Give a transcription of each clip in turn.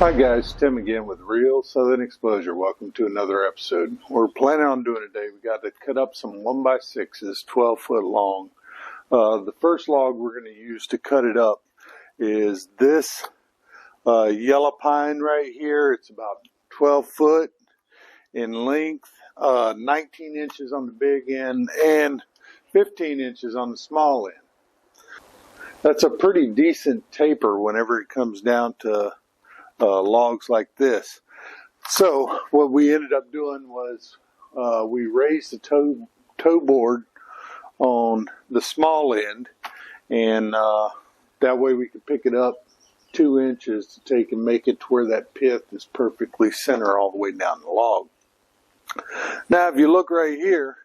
Hi guys, Tim again with Real Southern Exposure. Welcome to another episode. We're planning on doing today, we got to cut up some 1x6s, 12 foot long. The first log we're going to use to cut it up is this yellow pine right here. It's about 12 foot in length, 19 inches on the big end and 15 inches on the small end. That's a pretty decent taper whenever it comes down to logs like this. So what we ended up doing was we raised the toe board on the small end, and that way we could pick it up 2 inches to take and make it to where that pith is perfectly center all the way down the log. Now if you look right here,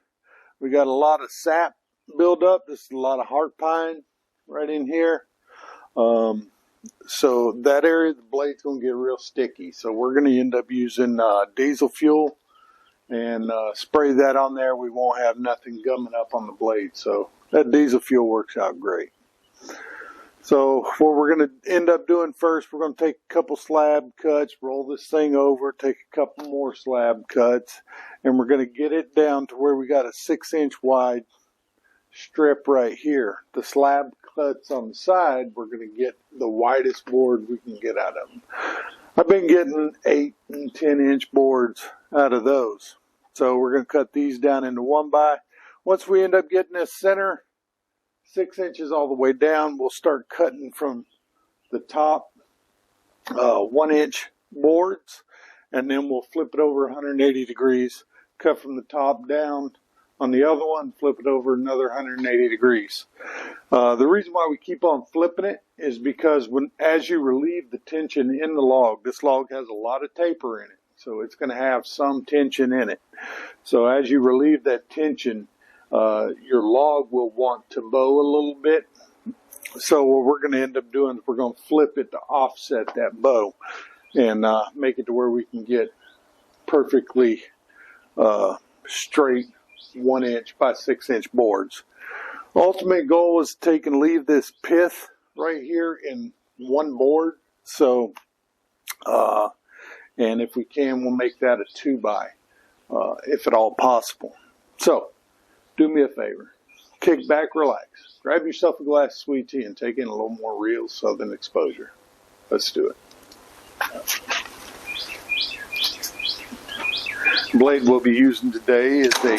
we got a lot of sap buildup. This is a lot of heart pine right in here. So that area of the blade's going to get real sticky. So we're going to end up using diesel fuel and spray that on there. We won't have nothing gumming up on the blade. So that diesel fuel works out great. So what we're going to end up doing first, we're going to take a couple slab cuts, roll this thing over, take a couple more slab cuts, and we're going to get it down to where we got a 6-inch wide strip right here. The slab cuts on the side, we're going to get the widest board we can get out of them. I've been getting 8 and 10-inch boards out of those. So we're going to cut these down into 1x. Once we end up getting this center 6 inches all the way down, we'll start cutting from the top 1-inch boards, and then we'll flip it over 180 degrees, cut from the top down on the other one, flip it over another 180 degrees. The reason why we keep on flipping it is because as you relieve the tension in the log, this log has a lot of taper in it, so it's going to have some tension in it. So as you relieve that tension, your log will want to bow a little bit. So what we're going to end up doing is we're going to flip it to offset that bow and make it to where we can get perfectly straight 1-inch by 6-inch boards. Ultimate goal is to take and leave this pith right here in one board. So, and if we can, we'll make that a 2x, if at all possible. So, do me a favor. Kick back, relax. Grab yourself a glass of sweet tea and take in a little more Real Southern Exposure. Let's do it. The blade we'll be using today is a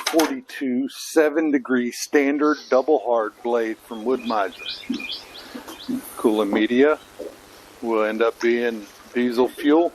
042 7-degree standard double hard blade from Wood Miser. Cooling media will end up being diesel fuel.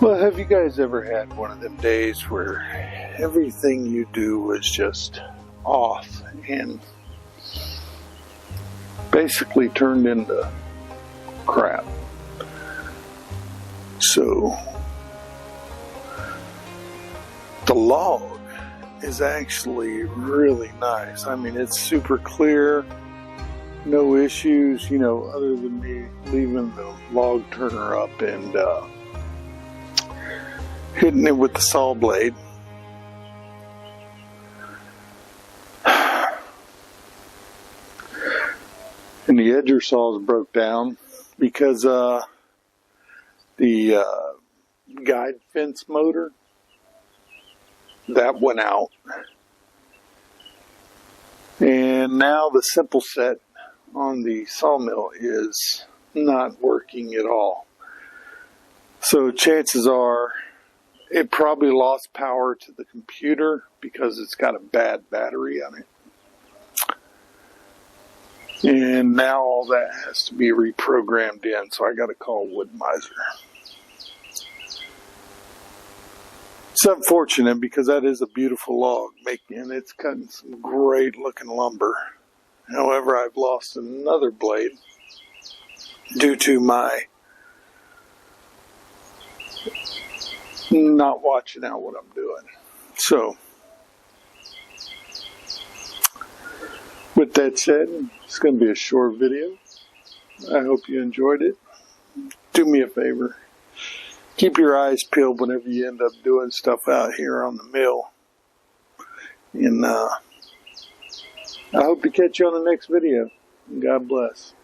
Well, have you guys ever had one of them days where everything you do was just off and basically turned into crap? So, the log is actually really nice. I mean, it's super clear, no issues, you know, other than me leaving the log turner up and hitting it with the saw blade. And the edger saws broke down because the guide fence motor, that went out. And now the simple set on the sawmill is not working at all. So chances are it probably lost power to the computer because it's got a bad battery on it. And now all that has to be reprogrammed in, so I got to call Wood Miser. It's unfortunate because that is a beautiful log, and it's cutting some great looking lumber. However, I've lost another blade due to my not watching out what I'm doing. So, with that said, it's going to be a short video. I hope you enjoyed it. Do me a favor. Keep your eyes peeled whenever you end up doing stuff out here on the mill. And I hope to catch you on the next video. God bless.